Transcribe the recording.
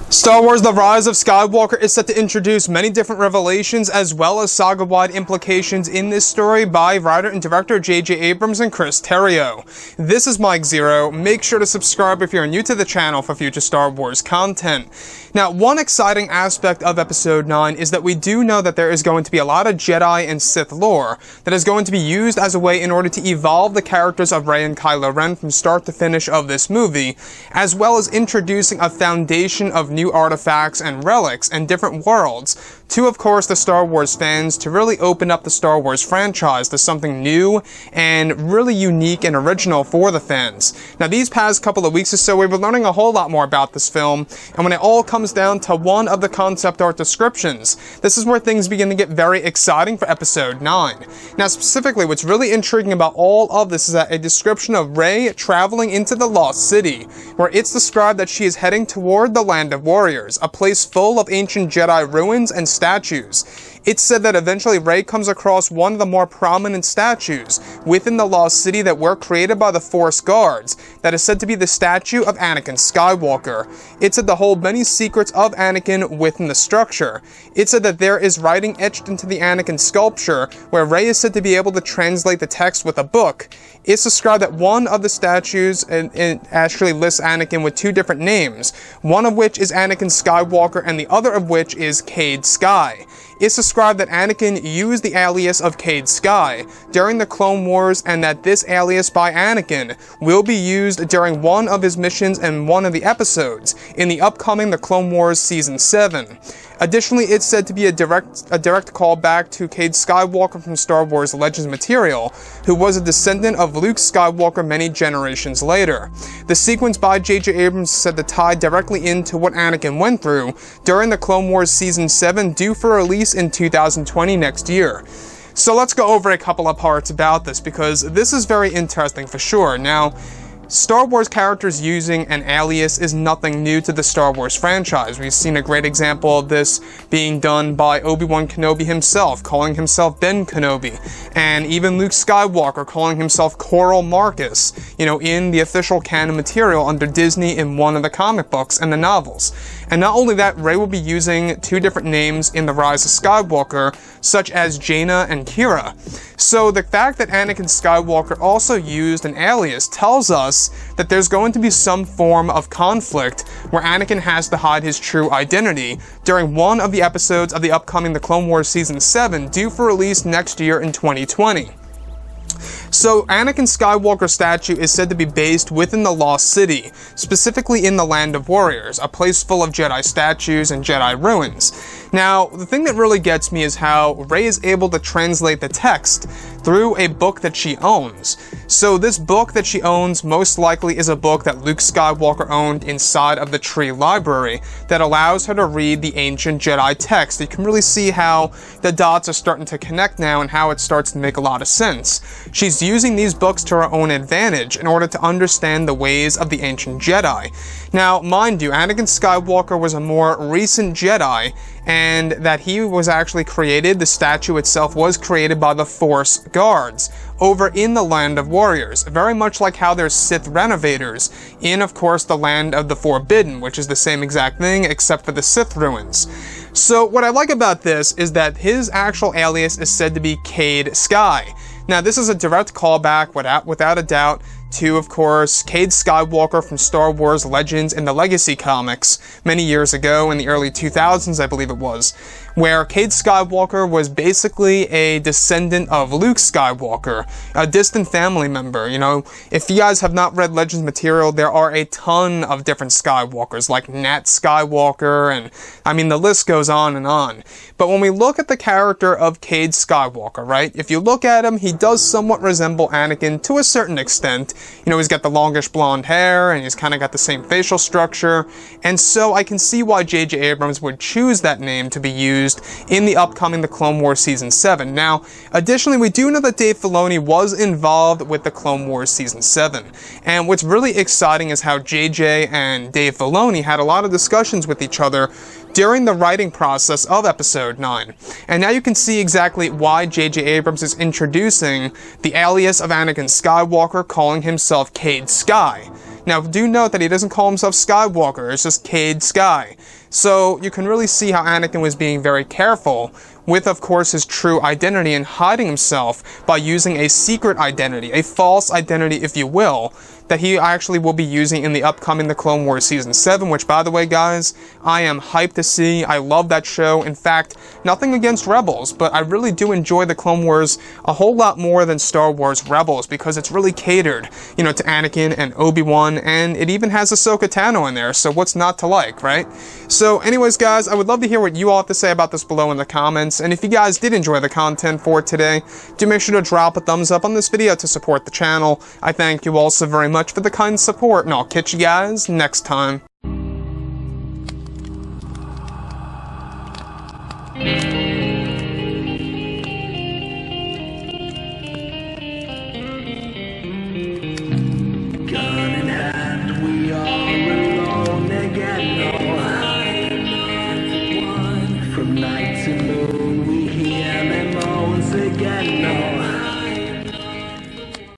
Star Wars The Rise of Skywalker is set to introduce many different revelations as well as saga-wide implications in this story by writer and director J.J. Abrams and Chris Terrio. This is Mike Zero. Make sure to subscribe if you're new to the channel for future Star Wars content. Now, one exciting aspect of Episode 9 is that we do know that there is going to be a lot of Jedi and Sith lore that is going to be used as a way in order to evolve the characters of Rey and Kylo Ren from start to finish of this movie, as well as introducing a foundation of new artifacts and relics and different worlds to, of course, the Star Wars fans to really open up the Star Wars franchise to something new and really unique and original for the fans. Now, these past couple of weeks or so, we've been learning a whole lot more about this film, and when it all comes down to one of the concept art descriptions, this is where things begin to get very exciting for Episode 9. Now, specifically, what's really intriguing about all of this is that a description of Rey traveling into the Lost City, where it's described that she is heading toward the Land of Warriors, a place full of ancient Jedi ruins and statues. It's said that eventually Rey comes across one of the more prominent statues within the Lost City that were created by the Force Guards, that is said to be the statue of Anakin Skywalker. It's said to hold many secrets of Anakin within the structure. It's said that there is writing etched into the Anakin sculpture, where Rey is said to be able to translate the text with a book. It's described that one of the statues actually lists Anakin with two different names, one of which is Anakin Skywalker and the other of which is Cade Sky. It's described that Anakin used the alias of Cade Sky during the Clone Wars, and that this alias by Anakin will be used during one of his missions in one of the episodes in the upcoming The Clone Wars Season 7. Additionally, it's said to be a direct callback to Cade Skywalker from Star Wars Legends material, who was a descendant of Luke Skywalker many generations later. The sequence by J.J. Abrams is said to tie directly into what Anakin went through during the Clone Wars Season 7, due for release in 2020 next year. So let's go over a couple of parts about this, because this is very interesting for sure. Now, Star Wars characters using an alias is nothing new to the Star Wars franchise. We've seen a great example of this being done by Obi-Wan Kenobi himself, calling himself Ben Kenobi, and even Luke Skywalker calling himself Coral Marcus, in the official canon material under Disney in one of the comic books and the novels. And not only that, Rey will be using two different names in The Rise of Skywalker, such as Jaina and Kira. So the fact that Anakin Skywalker also used an alias tells us that there's going to be some form of conflict where Anakin has to hide his true identity during one of the episodes of the upcoming The Clone Wars Season 7, due for release next year in 2020. So, Anakin Skywalker's statue is said to be based within the Lost City, specifically in the Land of Warriors, a place full of Jedi statues and Jedi ruins. Now, the thing that really gets me is how Rey is able to translate the text through a book that she owns. So this book that she owns most likely is a book that Luke Skywalker owned inside of the Tree Library that allows her to read the ancient Jedi text. You can really see how the dots are starting to connect now and how it starts to make a lot of sense. She's using these books to her own advantage in order to understand the ways of the ancient Jedi. Now, mind you, Anakin Skywalker was a more recent Jedi, and that he was actually created, the statue itself was created by the Force Guards over in the Land of Warriors, very much like how there's Sith renovators in, of course, the Land of the Forbidden, which is the same exact thing except for the Sith ruins. So what I like about this is that his actual alias is said to be Cade Sky. Now, this is a direct callback, without a doubt, to, of course, Cade Skywalker from Star Wars Legends in the Legacy comics many years ago, in the early 2000s, I believe it was, where Cade Skywalker was basically a descendant of Luke Skywalker, a distant family member. If you guys have not read Legends material, there are a ton of different Skywalkers, like Nat Skywalker, and the list goes on and on. But when we look at the character of Cade Skywalker, right, if you look at him, he does somewhat resemble Anakin to a certain extent. He's got the longish blonde hair, and he's kind of got the same facial structure, and so I can see why J.J. Abrams would choose that name to be used in the upcoming The Clone Wars Season 7. Now, additionally, we do know that Dave Filoni was involved with The Clone Wars Season 7, and what's really exciting is how J.J. and Dave Filoni had a lot of discussions with each other during the writing process of Episode 9. And now you can see exactly why J.J. Abrams is introducing the alias of Anakin Skywalker, calling himself Cade Sky. Now, do note that he doesn't call himself Skywalker, it's just Cade Sky. So you can really see how Anakin was being very careful with, of course, his true identity and hiding himself by using a secret identity, a false identity, if you will, that he actually will be using in the upcoming The Clone Wars Season 7, which, by the way, guys, I am hyped to see. I love that show. In fact, nothing against Rebels, but I really do enjoy The Clone Wars a whole lot more than Star Wars Rebels, because it's really catered, you know, to Anakin and Obi-Wan, and it even has Ahsoka Tano in there, so what's not to like, right? So, anyways, guys, I would love to hear what you all have to say about this below in the comments, and if you guys did enjoy the content for today, do make sure to drop a thumbs up on this video to support the channel. I thank you all so very much for the kind support, and I'll catch you guys next time.